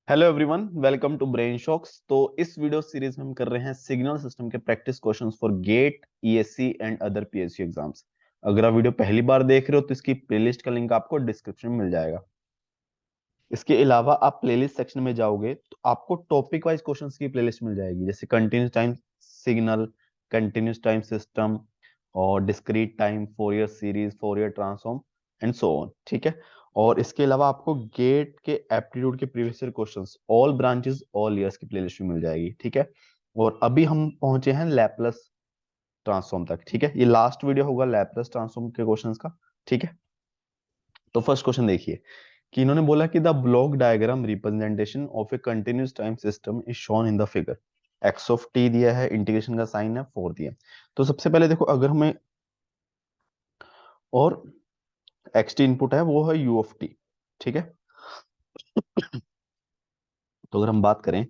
Hello everyone, welcome to brain shocks. तो इस video series में हम कर रहे हैं सिग्नल सिस्टम के practice questions for GATE, ESC and other PSU exams. अगर आप वीडियो पहली बार देख रहे हो तो इसकी प्लेलिस्ट का लिंक आपको डिस्क्रिप्शन में मिल जाएगा। इसके अलावा आप प्लेलिस्ट सेक्शन में जाओगे तो आपको टॉपिक वाइज क्वेश्चंस की प्लेलिस्ट मिल जाएगी, जैसे continuous time signal, continuous time system और discrete time, Fourier series, Fourier transform and so on. ठीक है। और इसके अलावा आपको गेट के एप्टीट्यूड के previous year questions all branches all years की प्लेलिस्ट में मिल जाएगी। ठीक है। और अभी हम पहुंचे हैं लैपलेस ट्रांसफॉर्म तक। ठीक है, ये लास्ट वीडियो होगा लैपलेस ट्रांसफॉर्म के क्वेश्चंस का। ठीक है। तो फर्स्ट क्वेश्चन देखिए कि इन्होंने बोला कि the block diagram representation of a continuous time system is shown in the figure. X of T दिया है, इंटीग्रेशन का साइन है 4 दिया। तो सबसे पहले देखो, अगर हमें और एक्स टी इनपुट है वो है यू ऑफ टी। ठीक है। तो अगर हम बात करें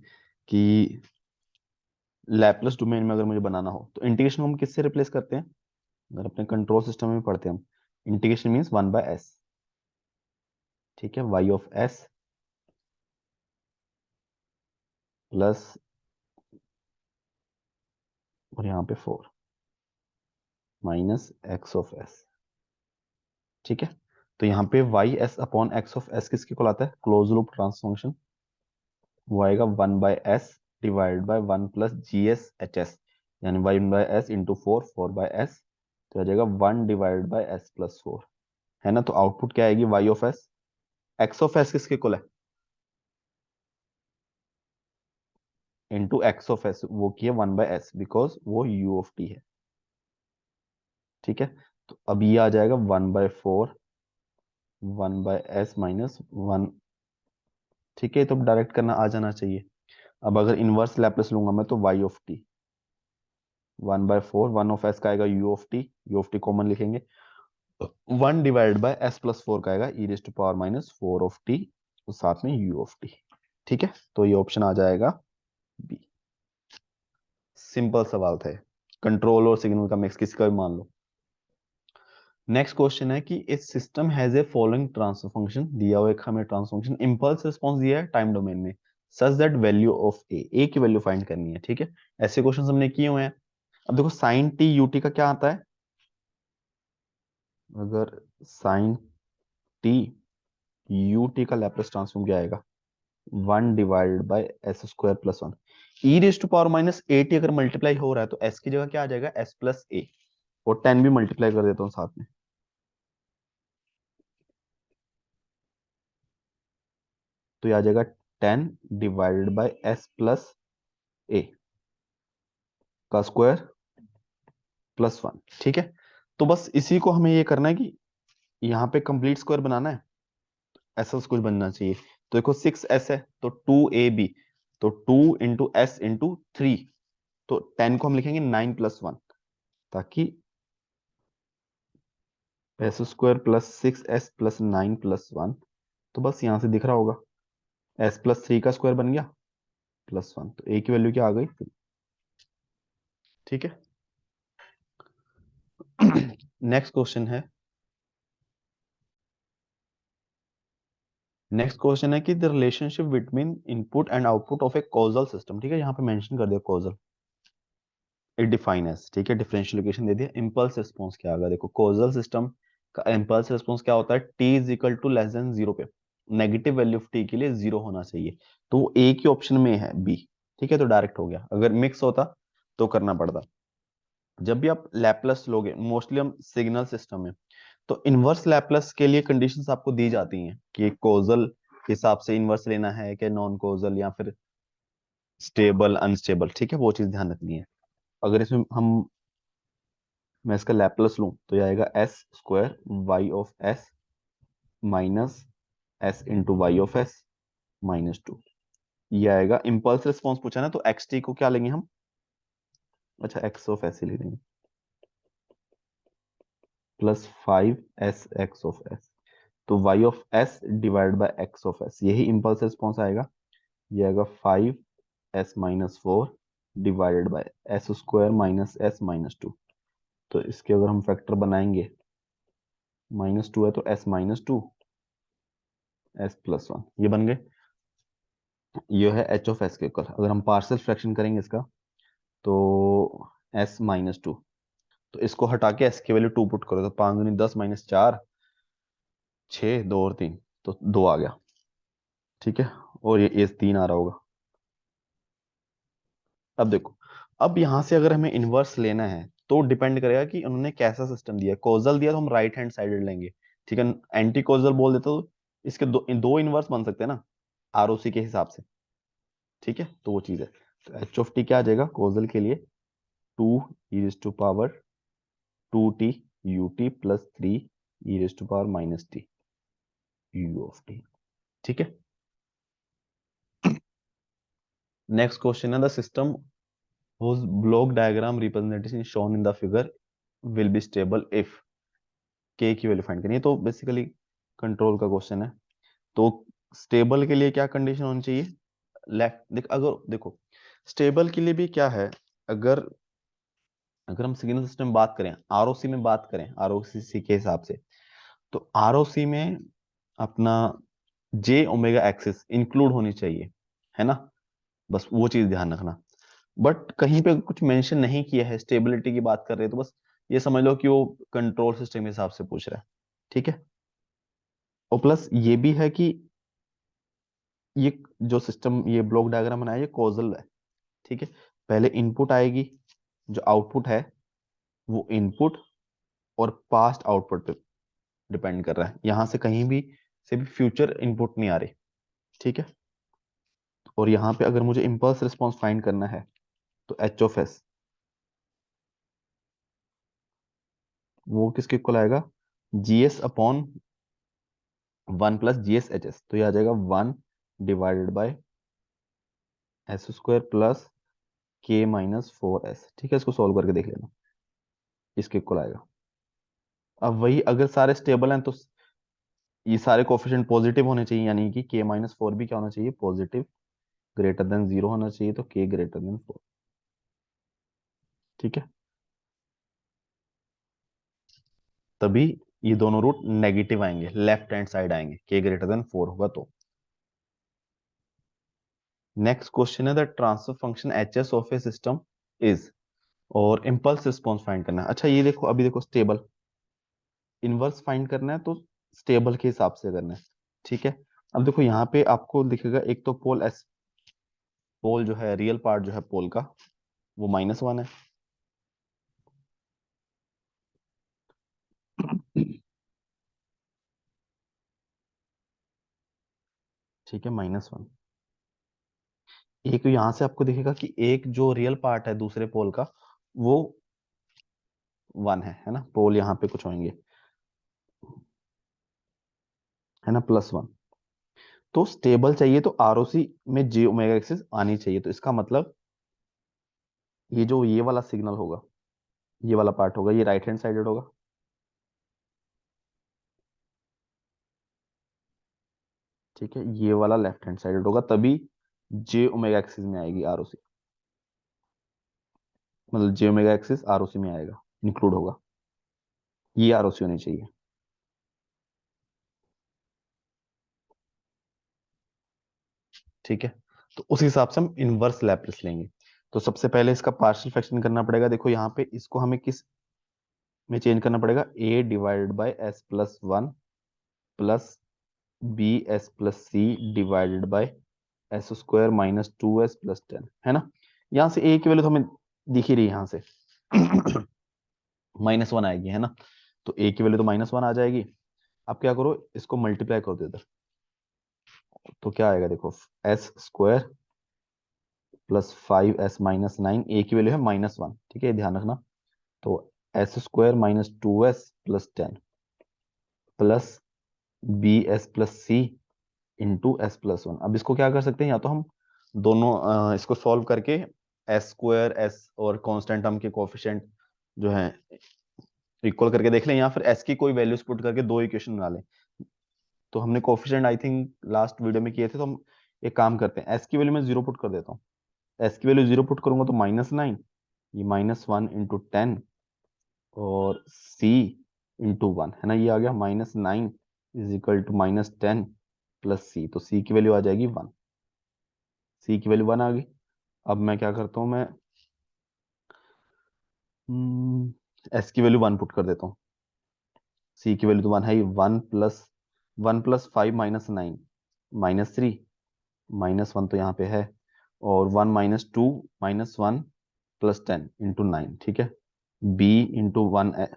कि लैपलेस डोमेन में अगर मुझे बनाना हो तो इंटीग्रेशन को हम किससे रिप्लेस करते हैं? अगर अपने कंट्रोल सिस्टम में पढ़ते हैं हम, इंटीग्रेशन मीन्स 1/s। ठीक है, y ऑफ s प्लस और यहाँ पे 4 माइनस एक्स ऑफ s। ठीक है। तो यहाँ पे Y S upon X of S किसके को लाता है? Close loop transformation. वो आएगा 1/s divide by 1 plus G S H S, यानी 1/s इंटू 4/s। तो आ जाएगा 1 डिवाइड बाय s प्लस 4, है ना। तो आउटपुट क्या आएगी? y of s। x of s किसके को है? इंटू एक्स ऑफ s, वो की है 1/s बिकॉज वो u ऑफ t है। ठीक है। तो अब ये आ जाएगा 1/4 1/s माइनस 1। ठीक है, तो डायरेक्ट करना आ जाना चाहिए। अब अगर इनवर्स लैप्लेस लूंगा मैं तो y of T 1/4, 1 of s का आएगा यू ऑफ टी कॉमन लिखेंगे, 1 डिवाइड बाय s प्लस 4 का आएगा e raise to power minus 4 of t, साथ में u ऑफ टी। ठीक है, तो ये ऑप्शन आ जाएगा बी। सिंपल सवाल था। कंट्रोल और सिग्नल का मिक्स किसी का भी मान लो। नेक्स्ट क्वेश्चन है कि इस system has a following transfer function. दिया हुआ एक हमें ट्रांसफर फंक्शन इंपल्स रिस्पांस दिया है टाइम डोमेन में, सच दैट वैल्यू ऑफ ए की वैल्यू फाइंड करनी है। ठीक है, ऐसे क्वेश्चन हमने किए हुए हैं। अब देखो साइन टी यू टी का क्या आता है? अगर साइन टी यू टी का लैप्लास ट्रांसफॉर्म क्या आएगा? 1 divide by S square plus 1। E raise to power minus A T अगर मल्टीप्लाई हो रहा है तो एस की जगह क्या आ जाएगा? एस प्लस ए। और 10 भी मल्टीप्लाई कर देता हूँ साथ में, तो ये आ जाएगा 10 डिवाइडेड बाय एस प्लस ए का स्क्वायर प्लस 1। ठीक है। तो बस इसी को हमें ये करना है कि यहाँ पे कंप्लीट स्क्वायर बनाना है, ऐसा कुछ बनना चाहिए। तो देखो 6s है तो 2ab, तो 2 इंटू एस इंटू 3, तो 10 को हम लिखेंगे 9 प्लस 1, ताकि S square plus 6s plus 9 plus 1। तो बस यहां से दिख रहा होगा s प्लस 3 का स्क्वायर बन गया प्लस 1, तो a की वैल्यू क्या आ गई? 3। ठीक है। नेक्स्ट क्वेश्चन है, नेक्स्ट क्वेश्चन है कि the relationship between input and output of A causal system. ठीक है, यहाँ पे मेंशन कर दिया कॉजल, इट डिफाइन एज। ठीक है, डिफरेंशियल इक्वेशन दे दिया। इंपल्स रिस्पांस क्या आएगा? देखो कॉजल सिस्टम का इंपल्स रिस्पांस क्या होता है? T is equal to less than zero पे नेगेटिव वैल्यू ऑफ टी के लिए जीरो होना चाहिए, तो वो ए की ऑप्शन में है बी। ठीक है, तो डायरेक्ट हो गया। अगर मिक्स होता तो करना पड़ता। जब भी आप लैप्लस लोगे, मोस्टली हम सिग्नल सिस्टम में, तो इनवर्स लैप्लस के लिए कंडीशंस आपको दी जाती हैं कि कॉजल हिसाब से इनवर्स लेना है कि नॉन कॉजल या फिर स्टेबल अनस्टेबल। ठीक है, वो चीज ध्यान रखनी है। अगर इसमें हम, मैं इसका लैप्लस लूं तो ये आएगा S square Y of S minus S into Y of S minus 2। ये आएगा। इंपल्स रिस्पॉन्स पूछा ना, तो एक्स टी को क्या लेंगे हम? अच्छा, एक्स ऑफ एस ही ले लेंगे, plus 5 S x of S. तो y of s divide by x of s, यही इंपल्स रिस्पॉन्स आएगा। ये आएगा 5s-4 divided by S square minus S minus 2। तो इसके अगर हम फैक्टर बनाएंगे, -2 है तो s-2 s +1, ये बन गए। ये है एच ऑफ एस के इक्वल। अगर हम पार्शियल फ्रैक्शन करेंगे इसका तो s-2, तो इसको हटा के s की वैल्यू 2 पुट करो तो 5 दूनी 10 -4 6 2 और 3 तो 2 आ गया। ठीक है, और ये s 3 आ रहा होगा। अब देखो, अब यहां से अगर हमें इनवर्स लेना है तो डिपेंड करेगा कि उन्होंने कैसा सिस्टम दिया। कॉजल दिया तो हम राइट हैंड साइडेड लेंगे, ठीक है। एंटी कॉजल बोल देते तो इसके दो इनवर्स बन सकते हैं ना आरओसी के हिसाब से। ठीक है, तो वो चीज है। तो एच ऑफ टी क्या आ जाएगा कॉजल के लिए? 2 e⁻² 2t ut plus 3 e⁻−t u of T. ठीक है, नेक्स्ट क्वेश्चन है the system whose block diagram representation is shown in the figure will be stable if k की वैल्यू फाइंड करनी है। तो बेसिकली कंट्रोल का क्वेश्चन है। तो स्टेबल के लिए क्या कंडीशन होनी चाहिए? लेफ्ट देख, अगर देखो स्टेबल के लिए भी क्या है, अगर अगर हम सिग्नल सिस्टम में बात करें, आरओसी में बात करें, आरओसी के हिसाब से, तो आरओसी में अपना जे ओमेगा एक्सिस इंक्लूड होनी चाहिए, है ना। बस वो चीज ध्यान रखना। बट कहीं पे कुछ मेंशन नहीं किया है, स्टेबिलिटी की बात कर रहे हैं, तो बस ये समझ लो कि वो कंट्रोल सिस्टम के हिसाब से पूछ रहा है। ठीक है, और प्लस ये भी है कि ये जो सिस्टम, ये ब्लॉक डायग्राम बनाया, ये कॉजल है। ठीक है, पहले इनपुट आएगी, जो आउटपुट है वो इनपुट और पास्ट आउटपुट पे डिपेंड कर रहा है। यहां से कहीं भी से भी फ्यूचर इनपुट नहीं आ रही। ठीक है, और यहाँ पे अगर मुझे इम्पल्स रिस्पॉन्स फाइंड करना है तो एच ऑफ एस वो किसके इक्वल आएगा? GS upon 1 + GS/HS। तो ये आ जाएगा 1 / s² प्लस k-4s। ठीक है, इसको सॉल्व करके देख लेना, इसके इक्वल आएगा। अब वही, अगर सारे स्टेबल हैं तो ये सारे कोफिशिएंट पॉजिटिव होने चाहिए, यानी कि k-4 भी क्या होना चाहिए? पॉजिटिव, ग्रेटर देन 0 होना चाहिए, तो k ग्रेटर देन 4। ठीक है, तभी ये दोनों रूट नेगेटिव आएंगे, लेफ्ट हैंड साइड आएंगे, k ग्रेटर देन 4 होगा तो। नेक्स्ट क्वेश्चन है the transfer function HS of A system is, और इम्पल्स रिस्पॉन्स फाइंड करना है। अच्छा ये देखो, अभी देखो स्टेबल, इनवर्स फाइंड करना है तो स्टेबल के हिसाब से करना है। ठीक है, अब देखो यहाँ पे आपको दिखेगा एक तो पोल एस, पोल जो है रियल पार्ट जो है पोल का वो -1 है। ठीक है, -1। एक यहां से आपको दिखेगा कि एक जो रियल पार्ट है दूसरे पोल का वो 1 है ना। पोल यहाँ पे कुछ होंगे, है ना, +1। तो स्टेबल चाहिए तो आरओसी में जे ओमेगा एक्सिस आनी चाहिए। तो इसका मतलब ये जो ये वाला सिग्नल होगा, ये वाला पार्ट होगा, ये राइट हैंड साइडेड होगा। ठीक है, ये वाला लेफ्ट हैंड साइडेड होगा, तभी जे ओमेगा एक्सिस में आएगी आरओसी। मतलब जे ओमेगा एक्सिस आरओसी में आएगा, इंक्लूड होगा, ये आरओसी होनी चाहिए। ठीक है, तो उस हिसाब से हम इनवर्स लैप्लेस लेंगे। तो सबसे पहले इसका पार्शियल फ्रैक्शन करना पड़ेगा। देखो यहाँ पे इसको हमें किस में चेंज करना पड़ेगा? a/s+1 प्लस bs+c/s² - 2s + 10, है ना। यहाँ से a की वैल्यू तो हमें दिख ही रही है, यहाँ से -1 आएगी, है ना। तो a की वैल्यू तो -1 आ जाएगी। अब क्या करो, इसको मल्टीप्लाई कर दो इधर, तो क्या आएगा देखो, s² प्लस 5s-9, a की वैल्यू है -1। ठीक है, ध्यान रखना। तो s² - 2s + 10 plus bs+c into s+1। अब इसको क्या कर सकते हैं, या तो हम दोनों इसको सॉल्व करके s² s और कांस्टेंट टर्म के कोफिशिएंट जो है इक्वल करके देख लें, या फिर s की कोई वैल्यूज पुट करके दो इक्वेशन बना लें। तो हमने coefficient I think last video में किए थे, तो हम एक काम करते हैं, s की वैल्यू में 0 पुट कर देता हूँ। s की वैल्यू 0 पुट करूंगा तो -9, ये -1 इंटू 10 और c इंटू 1, है ना। ये आ गया -9 = -10 प्लस c, तो c की वैल्यू आ जाएगी 1। सी की वैल्यू 1 आ गई। अब मैं क्या करता हूँ, मैं एस की वैल्यू 1 पुट कर देता हूँ। सी की वैल्यू तो 1 है ही। 1 + 1 + 5 - 9 -3, -1 तो यहाँ पे है, और 1 - 2 -1 + 10 × 9, ठीक है। b × 1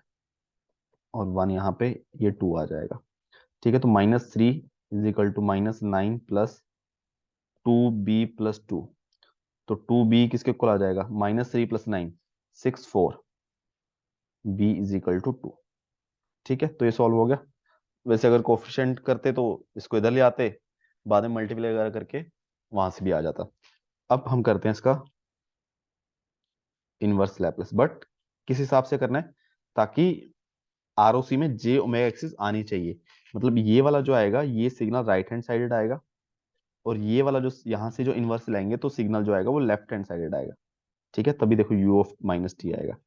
और 1 यहाँ पे, ये 2 आ जाएगा, ठीक है। तो -3 = -9 + 2b + 2, तो 2b किसके इक्वल आ जाएगा, -3 + 9 6 4, b = 2, ठीक है। तो ये सॉल्व हो गया। वैसे अगर कोफिशिएंट करते तो इसको इधर ले आते, बाद में मल्टीप्लाई वगैरह करके वहां से भी आ जाता। अब हम करते हैं इसका इनवर्स लैप्लेस, बट किस हिसाब से करना है, ताकि आरओसी में जे ओमेगा एक्सिस आनी चाहिए। मतलब ये वाला जो आएगा, ये सिग्नल राइट हैंड साइडेड आएगा, और ये वाला जो यहां से जो इनवर्स लाएंगे तो सिग्नल जो आएगा वो लेफ्ट हैंड साइडेड आएगा, ठीक है। तभी देखो u ऑफ -t आएगा।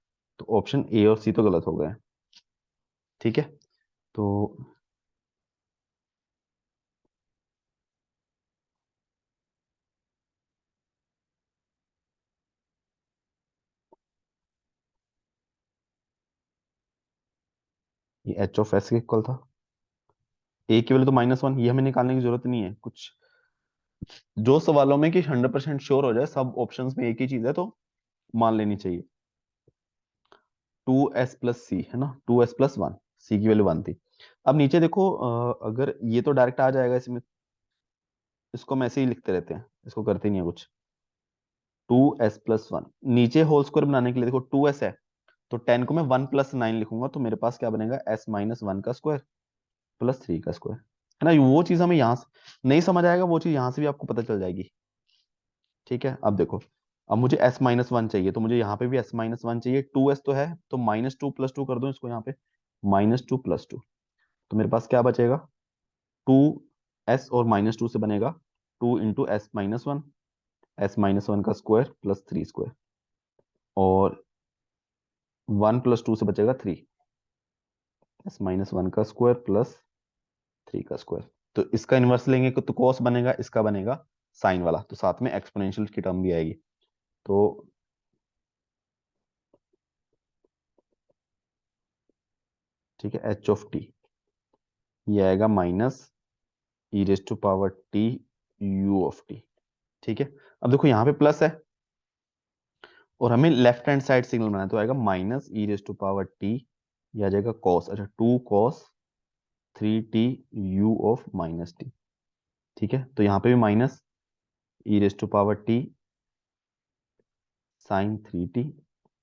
तो ऑप्शन ए और सी तो गलत हो गए हैं, ठीक है। तो ये एच ऑफ एस के इक्वल था। ए की वैल्यू तो -1, ये हमें निकालने की जरूरत नहीं है कुछ। जो सवालों में कि 100% श्योर हो जाए, सब ऑप्शंस में एक ही चीज है, तो मान लेनी चाहिए। 2s + c है ना, 2s + 1, सी की वैल्यू 1 थी। अब नीचे देखो, अगर ये तो डायरेक्ट आ जाएगा इसमें, इसको हम ऐसे ही लिखते रहते हैं, इसको करते नहीं है कुछ। 2s + 1, नीचे होल स्क्वायर बनाने के लिए देखो 2s है, तो 10 को मैं 1 + 9 लिखूंगा, तो मेरे पास क्या बनेगा, s - 1 का स्क्वायर +3 का स्क्वायर, है ना। वो चीज हमें यहाँ से नहीं समझ आएगा, वो चीज यहाँ से भी आपको पता चल जाएगी, ठीक है। अब देखो, अब मुझे s - 1 चाहिए, तो मुझे यहाँ पे भी s - 1 चाहिए। 2s तो है, तो -2 + 2 कर दो इसको यहाँ पे, -2 + 2, तो मेरे पास क्या बचेगा, 2s और -2 से बनेगा 2 × s - 1, s - 1 का स्क्वायर +3 स्क्वायर, और 1 + 2 से बचेगा 3, s - 1 का स्क्वायर +3 का स्क्वायर। तो इसका इनवर्स लेंगे तो cos बनेगा, इसका बनेगा साइन वाला, तो साथ में एक्सपोनेंशियल की टर्म भी आएगी। तो ठीक है, एच ऑफ टी, ये आएगा -e⁻t u ऑफ टी, ठीक है। अब देखो यहाँ पे प्लस है, और हमें लेफ्ट हैंड साइड सिग्नल बनाना है, तो आएगा -e⁻t, ये आ जाएगा cos, अच्छा 2cos 3t u of -t, ठीक है। तो यहाँ पे भी -e⁻t sin 3t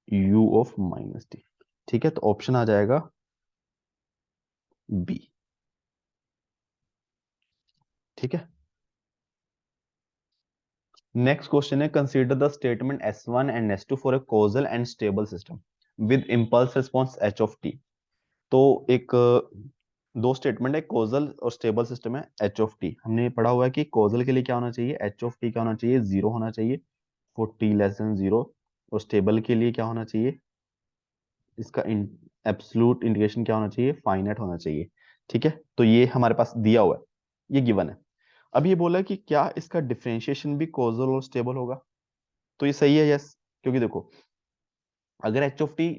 u of -t, ठीक है। तो ऑप्शन आ जाएगा बी, ठीक है। नेक्स्ट क्वेश्चन है, consider the statement S1 and S2 for a causal and stable system with impulse response h of t। तो एक दो स्टेटमेंट है, कॉजल और स्टेबल सिस्टम है h ऑफ t। हमने पढ़ा हुआ है कि कॉजल के लिए क्या होना चाहिए, h ऑफ t क्या होना चाहिए, 0 होना चाहिए फॉर t <0, और स्टेबल के लिए क्या होना चाहिए, इसका एब्सोल्यूट इंटीग्रेशन क्या होना चाहिए, फाइनाइट होना चाहिए, ठीक है। तो ये हमारे पास दिया हुआ है, ये गिवन है। अब ये बोला है कि क्या इसका डिफरेंशिएशन भी कॉजल और स्टेबल होगा, तो ये सही है, यस। क्योंकि देखो, अगर एच ऑफ टी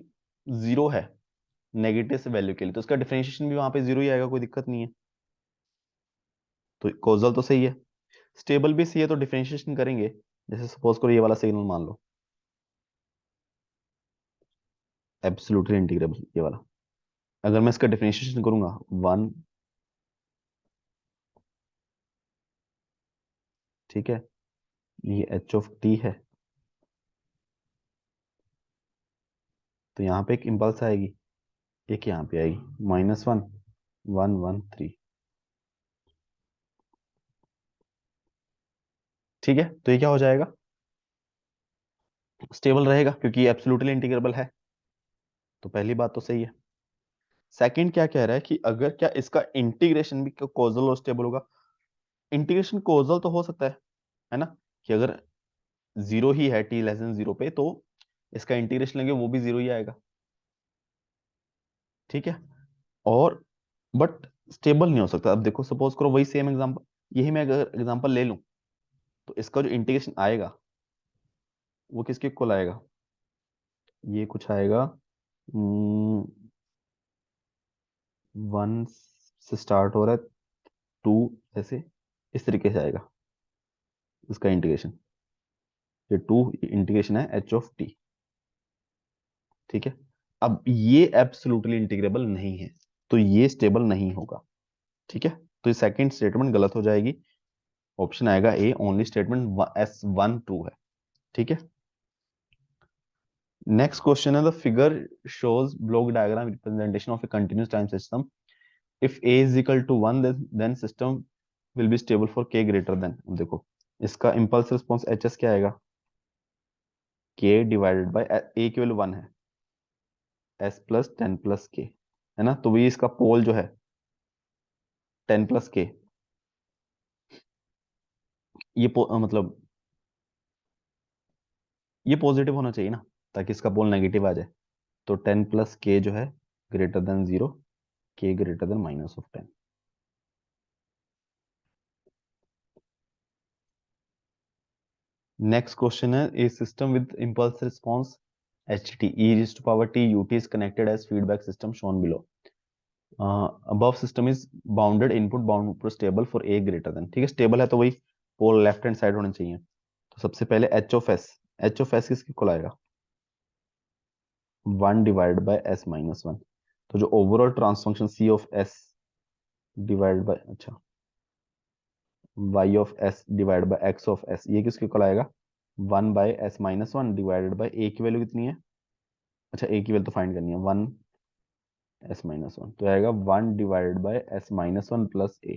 0 है नेगेटिव से वैल्यू के लिए, तो इसका डिफरेंशिएशन भी वहां पे 0 ही आएगा, कोई दिक्कत नहीं है। तो कॉजल तो सही है, स्टेबल भी सही है, तो डिफरेंशिएशन करेंगे। जैसे सपोज करो ये वाला सिग्नल मान लो, एब्सोल्युटली इंटीग्रेबल ये वाला, अगर मैं इसका डिफरेंशिएशन करूंगा 1, ठीक है, ये एच ऑफ टी है, तो यहाँ पे एक इम्पल्स आएगी, एक यहाँ पे आएगी, -1 1 1 3, ठीक है। तो ये क्या हो जाएगा, स्टेबल रहेगा, क्योंकि एब्सोल्युटली इंटीग्रेबल है। तो पहली बात तो सही है। सेकंड क्या कह रहा है कि अगर क्या इसका इंटीग्रेशन भी कॉजल और स्टेबल होगा, इंटीग्रेशन कॉजल तो हो सकता है ना, कि अगर 0 ही है t <0 पे, तो इसका इंटीग्रेशन लेंगे वो भी 0 ही आएगा, ठीक है। और बट स्टेबल नहीं हो सकता। अब देखो, सपोज करो वही सेम एग्जांपल, यही मैं अगर एग्जांपल ले लूं, तो इसका जो इंटीग्रेशन आएगा वो किसके इक्वल आएगा, ये कुछ आएगा 1 से स्टार्ट हो रहा है, 2 ऐसे इस तरीके से आएगा इसका इंटीग्रेशन। ये 2 इंटीग्रेशन है h(t), ठीक है। अब ये एब्सोल्युटली इंटीग्रेबल नहीं है, तो ये स्टेबल नहीं होगा, ठीक है। तो ये सेकंड स्टेटमेंट गलत हो जाएगी, ऑप्शन आएगा ए, ओनली स्टेटमेंट S1 ट्रू है, ठीक है। नेक्स्ट क्वेश्चन है, the figure shows block diagram representation of a continuous time system, if a is equal to 1 then system will be stable for k greater than. देखो इसका impulse response hs क्या आएगा, k divided by a केवल 1 है, s plus 10 plus k, है ना। तो ये इसका पोल जो है 10 प्लस k, मतलब ये पॉजिटिव होना चाहिए ना, ताकि इसका पोल नेगेटिव आ जाए। तो 10 प्लस k जो है greater than 0, k greater than -10। Next question है, a system with impulse response ht e raised to power t ut is connected as feedback system shown below. Above system is bounded input stable for a greater than, ठीक है। Stable है तो वही पोल left hand side होना चाहिए। तो सबसे पहले h(s) किसके इक्वल आएगा, 1 डिवाइड बाय s माइनस 1। तो जो overall transfer function c of s divide by, अच्छा, y of s divide by x of s, ये किसके इक्वल आएगा, 1 by s minus 1 divided by a की वैल्यू कितनी है, अच्छा a की वैल्यू तो फाइंड करनी है, 1 s माइनस 1, तो आएगा 1 divided bye s minus 1 plus a।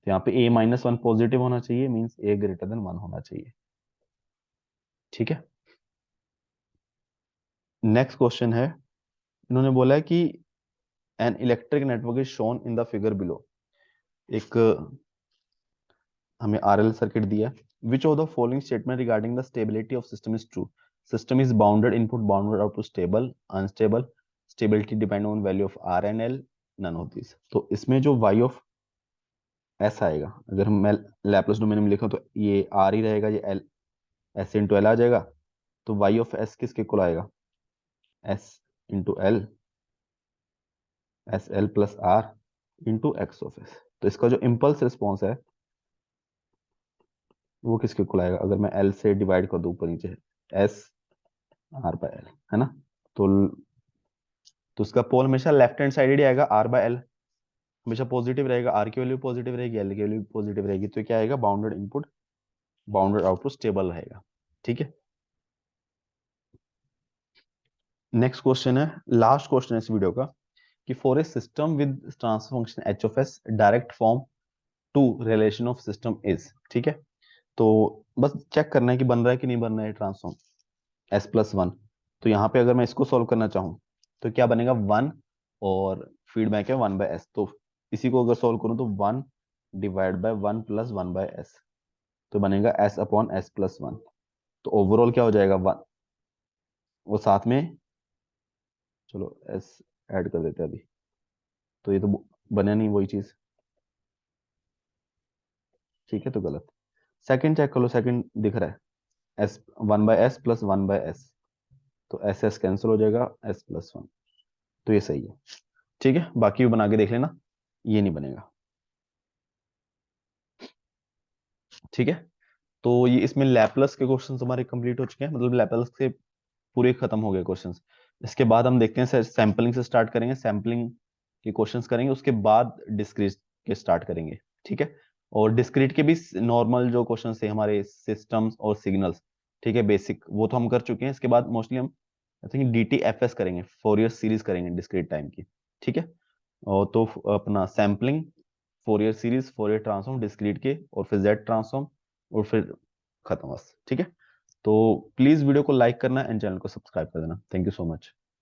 तो यहाँ पे a माइनस 1 पॉजिटिव होना चाहिए, मीन्स a ग्रेटर देन 1 होना चाहिए, ठीक है। नेक्स्ट क्वेश्चन है, इन्होंने बोला है कि an electric network is shown in the figure below. एक हमें आरएल सर्किट दिया, which of the following statement regarding the stability of system is true, system is bounded input bounded output stable unstable, stability depend on value of R and L, none of this. तो इसमें जो y of s आएगा, अगर मैं Laplace domain में लिखूं तो ये r ही रहेगा, ये l s इंटू एल आ जाएगा। तो y ऑफ s किसके इक्वल आएगा, s into L, S L plus R into X of S. तो इसका जो इम्पल्स रिस्पॉन्स है वो किसके इक्वल आएगा, अगर मैं एल से डिवाइड कर दूं ऊपर नीचे, एस आर बाय एल, है ना। तो उसका पोल हमेशा लेफ्ट हैंड साइड ही आएगा, आर बाय एल हमेशा पॉजिटिव रहेगा, आर की वैल्यू पॉजिटिव रहेगी, एल की वैल्यू पॉजिटिव रहेगी। तो क्या आएगा, bounded input bounded output stable रहेगा, ठीक है। नेक्स्ट क्वेश्चन है, लास्ट क्वेश्चन है इस वीडियो का, कि for a system with transfer function H of S direct form two relation of system is, ठीक है। तो बस चेक करना है कि बन रहा है कि नहीं बन रहा है ट्रांसफॉर्म s+1। तो यहाँ पे अगर मैं इसको सॉल्व करना चाहूँ तो क्या बनेगा, 1 और फीडबैक है 1/s, तो इसी को अगर सॉल्व करूँ तो 1 डिवाइड बाय 1 प्लस 1/s, तो बनेगा s/s+1। तो ओवरऑल क्या हो जाएगा, 1, वो साथ में, चलो s ऐड कर देते हैं अभी, तो ये तो बना नहीं वही चीज, ठीक है, तो गलत। सेकंड चेक कर लो, सेकंड दिख रहा है s 1/s प्लस 1/s, तो एस एस कैंसिल हो जाएगा, s+1, तो ये सही है, ठीक है। बाकी भी बना के देख लेना, ये नहीं बनेगा, ठीक है। तो ये इसमें लैपलस के क्वेश्चंस हमारे कंप्लीट हो चुके हैं, मतलब लैपलस से पूरे खत्म हो गए क्वेश्चंस। इसके बाद हम देखते हैं सैम्पलिंग से स्टार्ट करेंगे, सैम्पलिंग के क्वेश्चंस करेंगे, उसके बाद डिस्क्रीट के स्टार्ट करेंगे, ठीक है। और डिस्क्रीट के भी नॉर्मल जो क्वेश्चन थे हमारे सिस्टम्स और सिग्नल्स, ठीक है, बेसिक वो तो हम कर चुके हैं। इसके बाद मोस्टली हम आई थिंक DTFS करेंगे, फोरियर सीरीज करेंगे डिस्क्रीट टाइम की, ठीक है। और तो अपना sampling, Fourier series, Fourier transform discrete के, और फिर जेड ट्रांसफॉर्म, और फिर खत्म बस, ठीक है। तो प्लीज वीडियो को लाइक करना एंड चैनल को सब्सक्राइब कर देना। Thank you so much.